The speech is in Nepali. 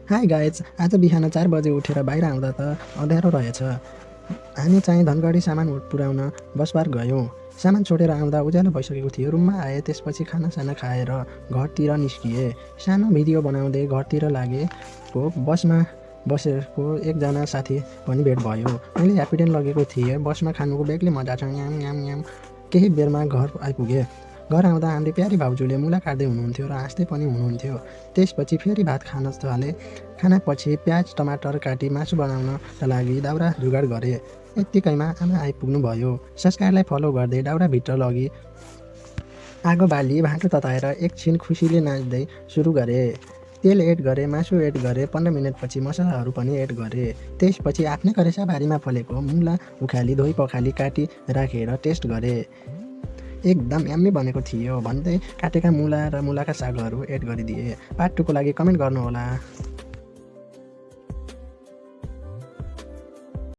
हाई गाइज, आज बिहान 4 बजे उठेर बाहिर आउँदा त अँध्यारो रहेछ। हामी चाहिँ धनगढी सामान पुर्याउन बसपार्क गयौँ। सामान छोडेर आउँदा उज्यालो भइसकेको थियो। रुममा आए, त्यसपछि खानासाना खाएर घरतिर निस्किएँ। सानो भिडियो बनाउँदै घरतिर लागेको बसमा बसेको एकजना साथी पनि भेट भयो। मैले ह्याप्पीडेन्ट लगेको थिएँ। बसमा खानुको बेग्लै मजा छ। न्याम न्याम न्याम। केही बेरमा घर आइपुगेँ। घर आउँदा हाम्रो प्यारी भाउजूले मुला काट्दै हुनुहुन्थ्यो र हाँस्दै पनि हुनुहुन्थ्यो। त्यसपछि फेरि भात खान थालेँ। खानापछि प्याज टमाटर काटी मासु बनाउनका लागि दाउरा जुगाड गरेँ। यत्तिकैमा आमा आइपुग्नुभयो। संस्कारलाई फलो गर्दै दाउराभित्र लगी आगो बाली भाँटो तताएर एकछिन खुसीले नाच्दै सुरु गरेँ। तेल एड गरेँ, मासु एड गरेँ, 15 मिनटपछि मसलाहरू पनि एड गरेँ। त्यसपछि आफ्नै करेसा बारीमा फलेको मुला उखाली धोइ पखाली काटी राखेर टेस्ट गरेँ। एकदम यम्मी बनेको थियो भन्दै काटेका मुला र मुलाका सागहरू एड गरिदिए। पार्ट 2 को लागि कमेन्ट गर्नुहोला।